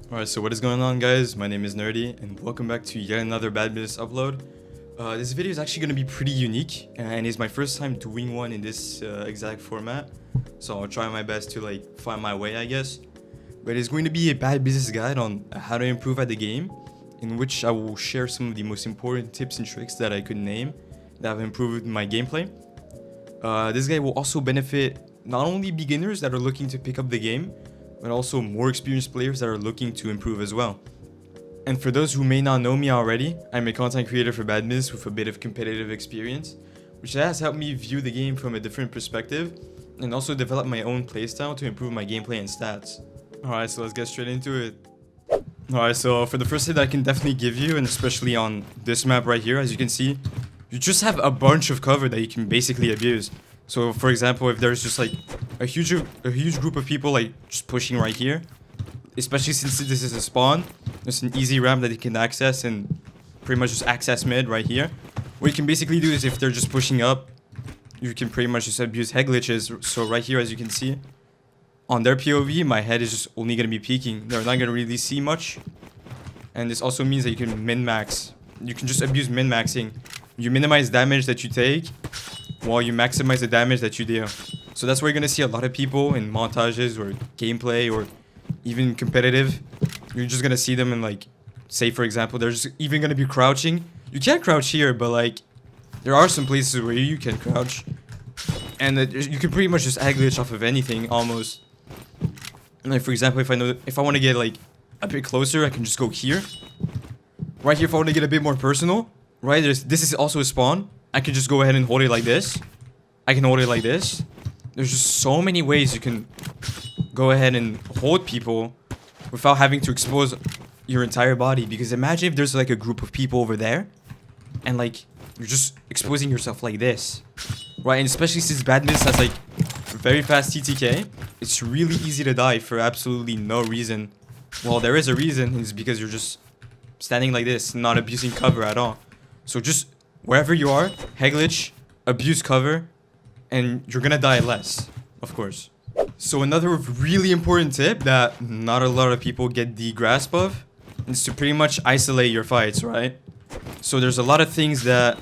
Alright, so what is going on, guys? My name is Nerdy, and welcome back to yet another Bad Business upload. This video is actually going to be pretty unique, and it's my first time doing one in this exact format. So I'll try my best to find my way, I guess. But it's going to be a bad business guide on how to improve at the game, in which I will share some of the most important tips and tricks that I could name that have improved my gameplay. This guide will also benefit not only beginners that are looking to pick up the game, but also more experienced players that are looking to improve as well. And for those who may not know me already, I'm a content creator for Bad Business with a bit of competitive experience, which has helped me view the game from a different perspective and also develop my own playstyle to improve my gameplay and stats. Alright, so let's get straight into it. Alright, so for the first tip that I can definitely give you, and especially on this map right here, as you can see, you just have a bunch of cover that you can basically abuse. So for example, if there's just a huge group of people just pushing right here, especially since this is a spawn, there's an easy ramp that you can access and pretty much just access mid right here. What you can basically do is if they're just pushing up, you can pretty much just abuse head glitches. So right here, as you can see, on their POV, my head is just only going to be peeking. They're not going to really see much. And this also means that you can min-max. You can just abuse min-maxing. You minimize damage that you take, while you maximize the damage that you deal. So that's where you're gonna see a lot of people in montages or gameplay or even competitive. You're just gonna see them in say for example, they're just even gonna be crouching. You can't crouch here, but there are some places where you can crouch. And you can pretty much just egg glitch off of anything almost. And for example, if I want to get a bit closer, I can just go here. Right here, if I want to get a bit more personal, right? This is also a spawn. I can just go ahead and hold it like this. I can hold it like this. There's just so many ways you can go ahead and hold people without having to expose your entire body. Because imagine if there's a group of people over there and you're just exposing yourself like this, right? And especially since Bad Business has very fast TTK, it's really easy to die for absolutely no reason. Well, there is a reason, and it's because you're just standing like this, not abusing cover at all. So just wherever you are, head glitch, abuse cover, and you're gonna die less, of course. So another really important tip that not a lot of people get the grasp of is to pretty much isolate your fights, right? So there's a lot of things that,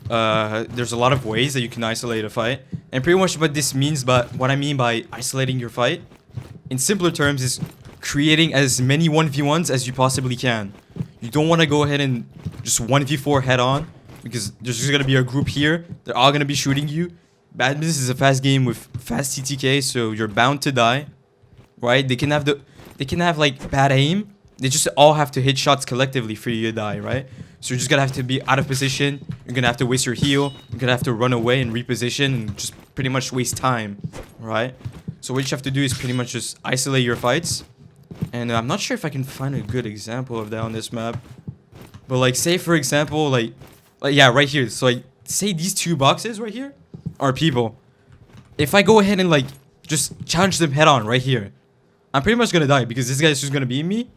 there's a lot of ways that you can isolate a fight. And pretty much what this means, but what I mean by isolating your fight, in simpler terms, is creating as many 1v1s as you possibly can. You don't want to go ahead and just 1v4 head on, because there's just going to be a group here. They're all going to be shooting you. Bad Business is a fast game with fast TTK, so you're bound to die, right? They can have bad aim. They just all have to hit shots collectively for you to die, right? So you're just going to have to be out of position. You're going to have to waste your heal. You're going to have to run away and reposition and just pretty much waste time, right? So what you have to do is pretty much just isolate your fights. And I'm not sure if I can find a good example of that on this map. But say for example, yeah, right here. So say these two boxes right here are people. If I go ahead and just challenge them head on right here, I'm pretty much gonna die because this guy's just gonna beat me.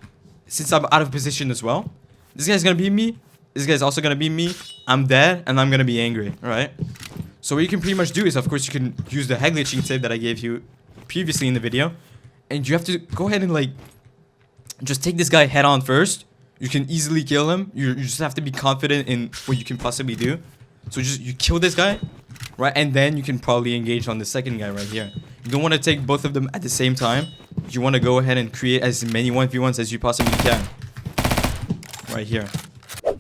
Since I'm out of position as well, this guy's gonna beat me. This guy's also gonna beat me. I'm dead and I'm gonna be angry, right? So what you can pretty much do is, of course, you can use the head glitching tip that I gave you previously in the video, and you have to go ahead and just take this guy head on first. You can easily kill him. You just have to be confident in what you can possibly do. So you kill this guy, right? And then you can probably engage on the second guy right here. You don't want to take both of them at the same time. You want to go ahead and create as many 1v1s as you possibly can. Right here.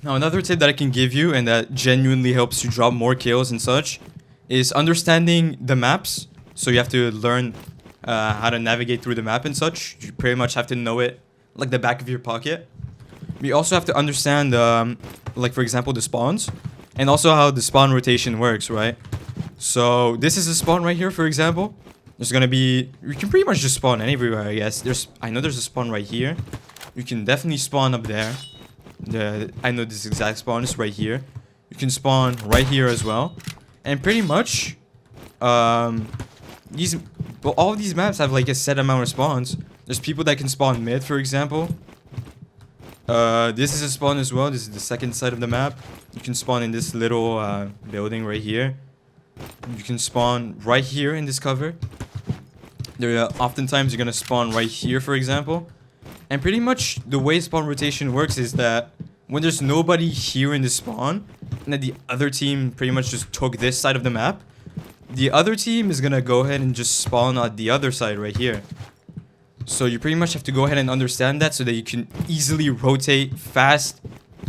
Now another tip that I can give you, and that genuinely helps you drop more kills and such, is understanding the maps. So you have to learn how to navigate through the map and such. You pretty much have to know it like the back of your pocket. We also have to understand, for example, the spawns, and also how the spawn rotation works, right? So this is a spawn right here, for example. There's gonna be, you can pretty much just spawn anywhere, I guess. I know there's a spawn right here. You can definitely spawn up there. I know this exact spawn is right here. You can spawn right here as well, and pretty much, all of these maps have a set amount of spawns. There's people that can spawn mid, for example. This is a spawn as well. This is the second side of the map. You can spawn in this little building right here. You can spawn right here in this cover. Oftentimes you're gonna spawn right here, for example. And pretty much the way spawn rotation works is that when there's nobody here in the spawn, and then the other team pretty much just took this side of the map, the other team is gonna go ahead and just spawn on the other side right here. So you pretty much have to go ahead and understand that so that you can easily rotate fast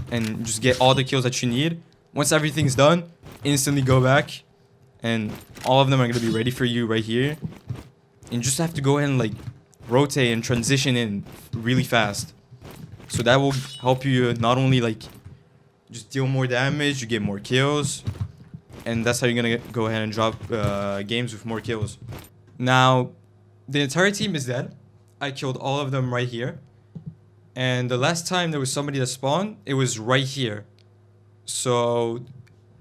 and just get all the kills that you need. Once everything's done, instantly go back and all of them are gonna be ready for you right here. And you just have to go ahead and like rotate and transition in really fast. So that will help you not only like just deal more damage, you get more kills, and that's how you're gonna go ahead and drop games with more kills. Now, the entire team is dead. I killed all of them right here. And the last time there was somebody that spawned, it was right here. So,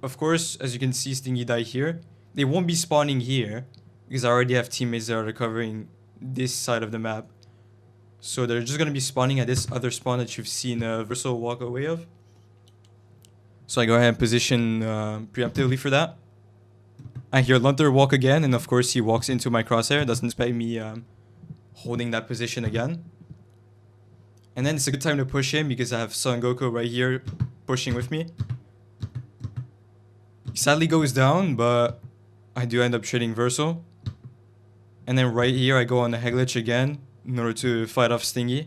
of course, as you can see, Stingy died here. They won't be spawning here because I already have teammates that are covering this side of the map. So they're just gonna be spawning at this other spawn that you've seen Verso walk away of. So I go ahead and position preemptively for that. I hear Lunter walk again, and of course he walks into my crosshair. Doesn't expect me holding that position again. And then it's a good time to push him because I have Son Goku right here pushing with me. He sadly goes down, but I do end up trading Verso. And then right here I go on the Headglitch again in order to fight off Stingy.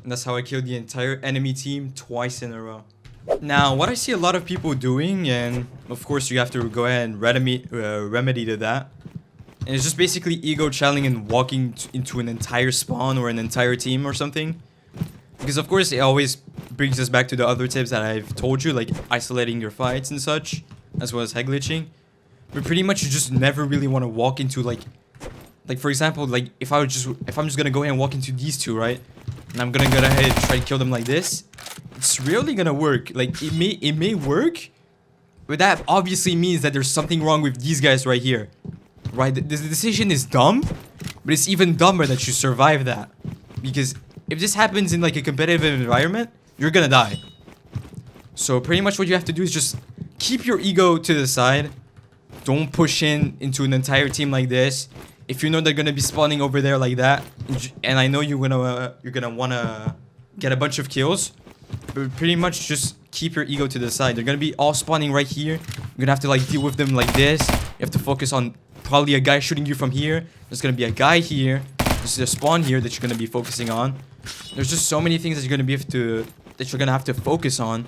And that's how I killed the entire enemy team twice in a row. Now, what I see a lot of people doing, and of course you have to go ahead and remedy to that, and it's just basically ego-challing and walking into an entire spawn or an entire team or something. Because of course it always brings us back to the other tips that I've told you, like isolating your fights and such, as well as headglitching. But pretty much you just never really want to walk into like for example, like if I'm just gonna go ahead and walk into these two, right? And I'm gonna go ahead and try to kill them like this. It's rarely gonna work. Like it may work, but that obviously means that there's something wrong with these guys right here. Right? The decision is dumb, but it's even dumber that you survive that. Because if this happens in like a competitive environment, you're gonna die. So pretty much what you have to do is just keep your ego to the side. Don't push into an entire team like this. If you know they're gonna be spawning over there like that, and I know you're gonna wanna get a bunch of kills, but pretty much just keep your ego to the side. They're gonna be all spawning right here. You're gonna have to like deal with them like this. You have to focus on probably a guy shooting you from here. There's gonna be a guy here. There's a spawn here that you're gonna be focusing on. There's just so many things that you're gonna have to focus on,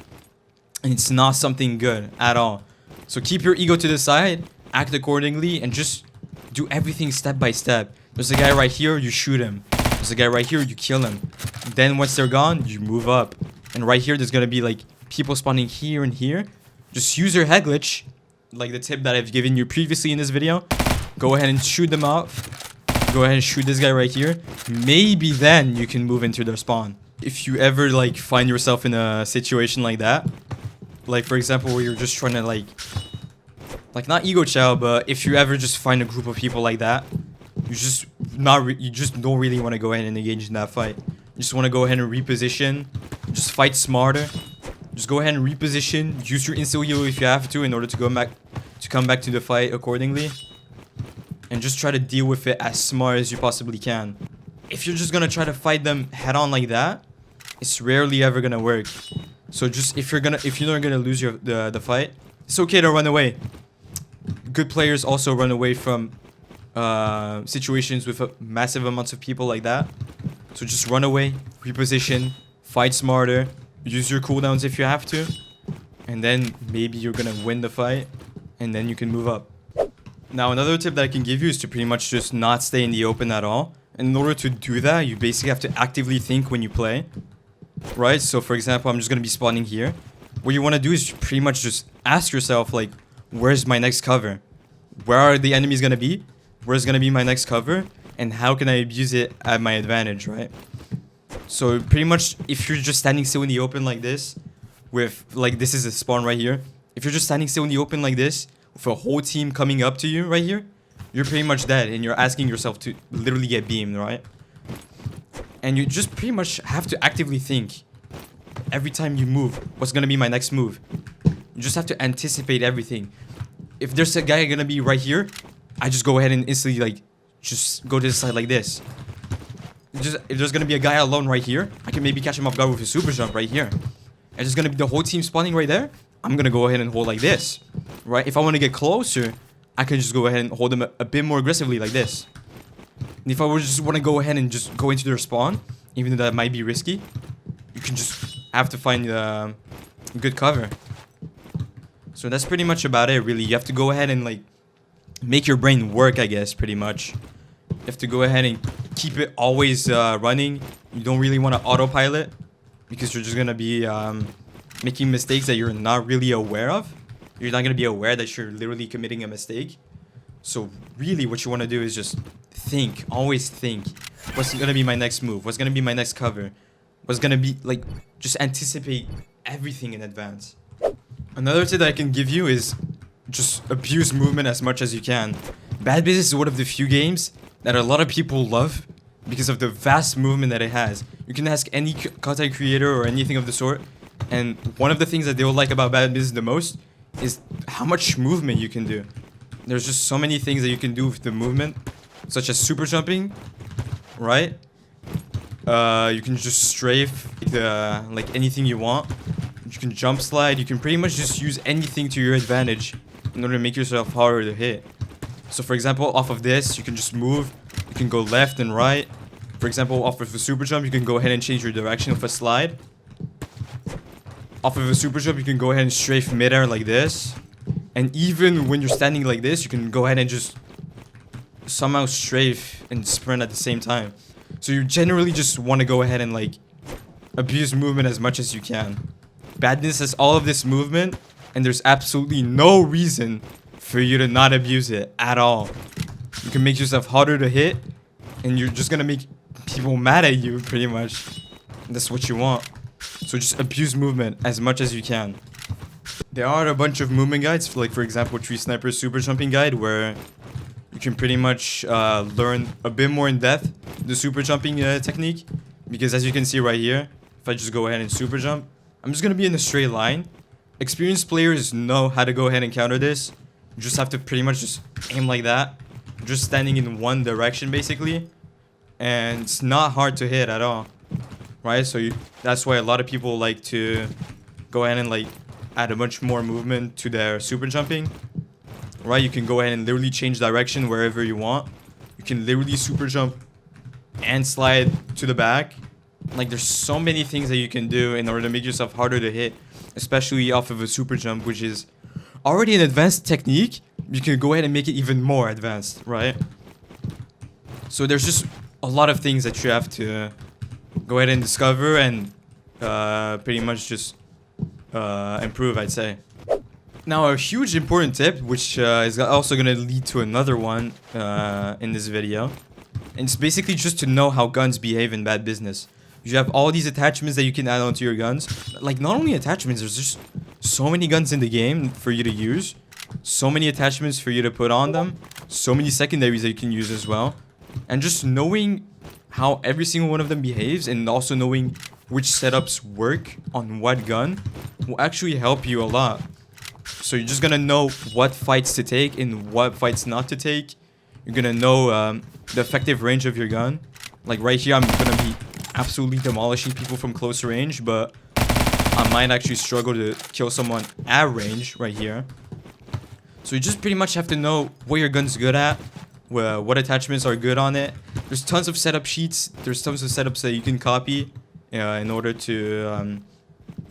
and it's not something good at all. So keep your ego to the side, act accordingly, and just do everything step by step. There's a guy right here, you shoot him. There's a guy right here, you kill him. Then once they're gone, you move up. And right here, there's gonna be like people spawning here and here. Just use your head glitch, like the tip that I've given you previously in this video. Go ahead and shoot them out. Go ahead and shoot this guy right here. Maybe then you can move into their spawn. If you ever like find yourself in a situation like that, like for example where you're just trying to like not ego chow, but if you ever just find a group of people like that, you just don't really want to go ahead and engage in that fight. You just want to go ahead and reposition, just fight smarter. Just go ahead and reposition, use your insta heal if you have to in order to come back to the fight accordingly. And just try to deal with it as smart as you possibly can. If you're just gonna try to fight them head on like that, it's rarely ever gonna work. So just if you're not gonna lose the fight, it's okay to run away. Good players also run away from situations with massive amounts of people like that. So just run away, reposition, fight smarter, use your cooldowns if you have to, and then maybe you're gonna win the fight, and then you can move up. Now another tip that I can give you is to pretty much just not stay in the open at all. And in order to do that, you basically have to actively think when you play. Right? So for example, I'm just gonna be spawning here. What you wanna do is pretty much just ask yourself like, where's my next cover? Where are the enemies gonna be? Where's gonna be my next cover? And how can I abuse it at my advantage, right? So pretty much if you're just standing still in the open like this, with like this is a spawn right here. If you're just standing still in the open like this, with a whole team coming up to you right here, you're pretty much dead and you're asking yourself to literally get beamed, right? And you just pretty much have to actively think every time you move, what's gonna be my next move? You just have to anticipate everything. If there's a guy gonna be right here, I just go ahead and instantly like just go to the side like this. if there's gonna be a guy alone right here, I can maybe catch him off guard with a super jump right here. And there's gonna be the whole team spawning right there. I'm gonna go ahead and hold like this, right? If I want to get closer, I can just go ahead and hold them a bit more aggressively like this. And if I would just want to go ahead and just go into their spawn, even though that might be risky, you can just have to find good cover. So that's pretty much about it, really. You have to go ahead and like make your brain work, I guess, pretty much. You have to go ahead and keep it always running. You don't really want to autopilot because you're just gonna be making mistakes that you're not really aware of. You're not gonna be aware that you're literally committing a mistake. So really, what you want to do is just think. Always think. What's gonna be my next move? What's gonna be my next cover? What's gonna be like? Just anticipate everything in advance. Another tip that I can give you is just abuse movement as much as you can. Bad Business is one of the few games that a lot of people love because of the vast movement that it has. You can ask any content creator or anything of the sort, and one of the things that they will like about Bad Business the most is how much movement you can do. There's just so many things that you can do with the movement, such as super jumping, right? You can just strafe like anything you want. You can jump slide. You can pretty much just use anything to your advantage in order to make yourself harder to hit. So for example, off of this, you can just move. You can go left and right. For example, off of a super jump, you can go ahead and change your direction with a slide. Off of a super jump, you can go ahead and strafe midair like this. And even when you're standing like this, you can go ahead and just somehow strafe and sprint at the same time. So you generally just want to go ahead and like abuse movement as much as you can. Badness has all of this movement, and there's absolutely no reason for you to not abuse it at all. You can make yourself harder to hit, and you're just gonna make people mad at you pretty much. That's what you want. So just abuse movement as much as you can. There are a bunch of movement guides, like for example Tree Sniper's super jumping guide, where you can pretty much learn a bit more in depth the super jumping technique. Because as you can see right here, if I just go ahead and super jump, I'm just gonna be in a straight line. Experienced players know how to go ahead and counter this. You just have to pretty much just aim like that, just standing in one direction basically, and it's not hard to hit at all, right? So that's why a lot of people like to go ahead and like add a bunch more movement to their super jumping, right? You can go ahead and literally change direction wherever you want. You can literally super jump and slide to the back. Like there's so many things that you can do in order to make yourself harder to hit, especially off of a super jump, which is already an advanced technique. You can go ahead and make it even more advanced, right? So there's just a lot of things that you have to go ahead and discover and pretty much just improve, I'd say. Now a huge important tip, which is also going to lead to another one in this video, and it's basically just to know how guns behave in Bad Business. You have all these attachments that you can add onto your guns. Like, not only attachments, there's just so many guns in the game for you to use. So many attachments for you to put on them. So many secondaries that you can use as well. And just knowing how every single one of them behaves, and also knowing which setups work on what gun, will actually help you a lot. So you're just gonna know what fights to take and what fights not to take. You're gonna know the effective range of your gun. Like right here, I'm gonna be absolutely demolishing people from close range, but I might actually struggle to kill someone at range right here. So you just pretty much have to know what your gun's good at, what attachments are good on it. There's tons of setup sheets. There's tons of setups that you can copy in order to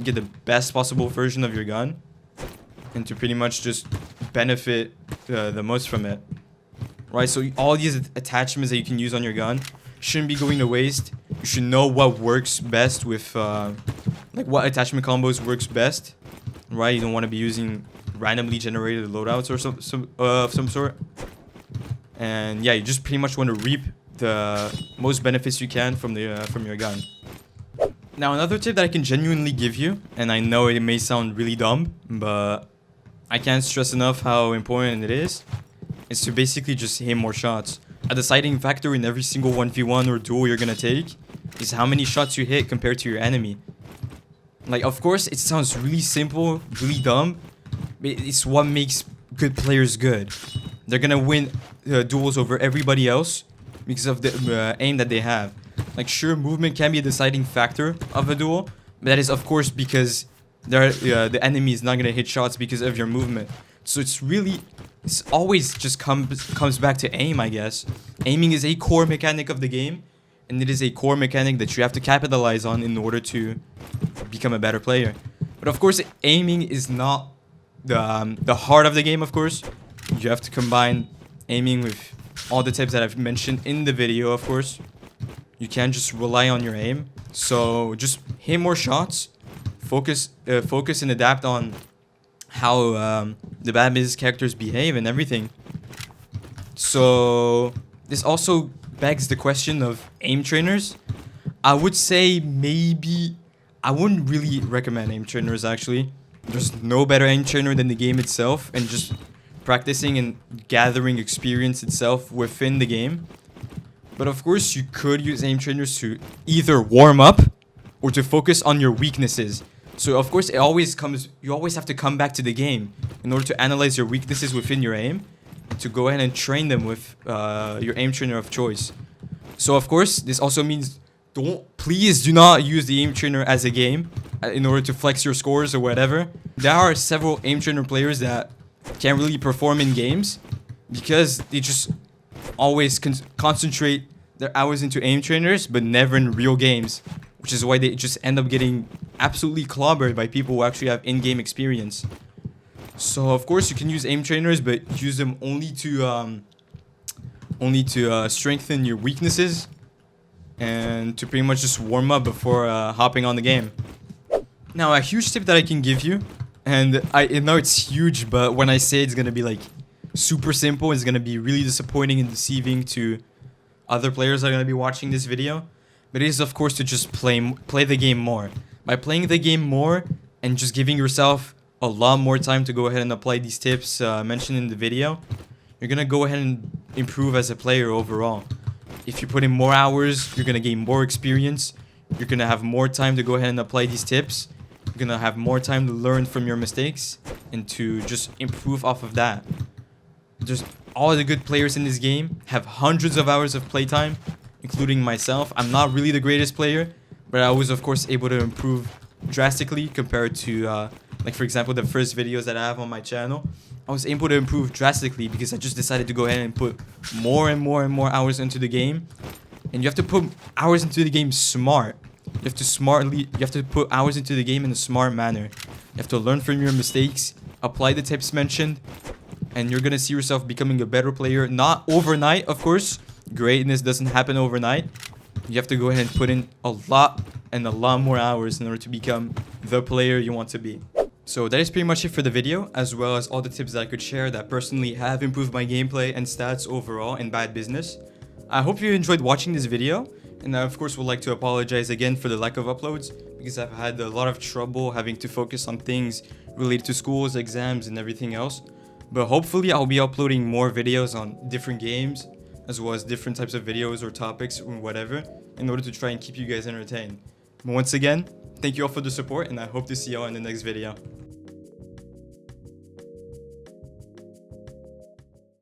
get the best possible version of your gun and to pretty much just benefit the most from it. Right, so all these attachments that you can use on your gun shouldn't be going to waste. You should know what works best with, like what attachment combos works best, right? You don't want to be using randomly generated loadouts or some sort. And yeah, you just pretty much want to reap the most benefits you can from your gun. Now another tip that I can genuinely give you, and I know it may sound really dumb, but I can't stress enough how important it is to basically just hit more shots. A deciding factor in every single 1v1 or duel you're gonna take is how many shots you hit compared to your enemy. Like, of course, it sounds really simple, really dumb, but it's what makes good players good. They're gonna win duels over everybody else because of the aim that they have. Like, sure, movement can be a deciding factor of a duel, but that is of course because the enemy is not gonna hit shots because of your movement. So it's always just comes back to aim, I guess. Aiming is a core mechanic of the game, and it is a core mechanic that you have to capitalize on in order to become a better player. But of course, aiming is not the heart of the game, of course. You have to combine aiming with all the tips that I've mentioned in the video, of course. You can't just rely on your aim. So just hit more shots, focus and adapt on how the bad business characters behave and everything. So this also begs the question of aim trainers. I would say maybe I wouldn't really recommend aim trainers actually. There's no better aim trainer than the game itself and just practicing and gathering experience itself within the game. But of course you could use aim trainers to either warm up or to focus on your weaknesses. So of course you always have to come back to the game in order to analyze your weaknesses within your aim and to go ahead and train them with your aim trainer of choice. So of course this also means please do not use the aim trainer as a game in order to flex your scores or whatever. There are several aim trainer players that can't really perform in games because they just always concentrate their hours into aim trainers but never in real games, which is why they just end up getting absolutely clobbered by people who actually have in-game experience. So of course you can use aim trainers, but use them only to strengthen your weaknesses and to pretty much just warm up before hopping on the game. Now, a huge tip that I can give you, and I know it's huge, but when I say it's gonna be like super simple, it's gonna be really disappointing and deceiving to other players that are gonna be watching this video. But it is of course to just play the game more. By playing the game more and just giving yourself a lot more time to go ahead and apply these tips mentioned in the video, you're gonna go ahead and improve as a player overall. If you put in more hours, you're gonna gain more experience. You're gonna have more time to go ahead and apply these tips. You're gonna have more time to learn from your mistakes and to just improve off of that. Just all the good players in this game have hundreds of hours of playtime, including myself. I'm not really the greatest player, but I was of course able to improve drastically compared to like for example the first videos that I have on my channel. I was able to improve drastically because I just decided to go ahead and put more and more and more hours into the game. And you have to put hours into the game smart. You have to put hours into the game in a smart manner. You have to learn from your mistakes, apply the tips mentioned, and you're gonna see yourself becoming a better player. Not overnight, of course. Greatness doesn't happen overnight. You have to go ahead and put in a lot more hours in order to become the player you want to be. So that is pretty much it for the video, as well as all the tips that I could share that personally have improved my gameplay and stats overall in bad business. I hope you enjoyed watching this video, and I of course would like to apologize again for the lack of uploads because I've had a lot of trouble having to focus on things related to schools, exams, and everything else. But hopefully I'll be uploading more videos on different games, as well as different types of videos or topics or whatever, in order to try and keep you guys entertained. But once again, thank you all for the support, and I hope to see you all in the next video.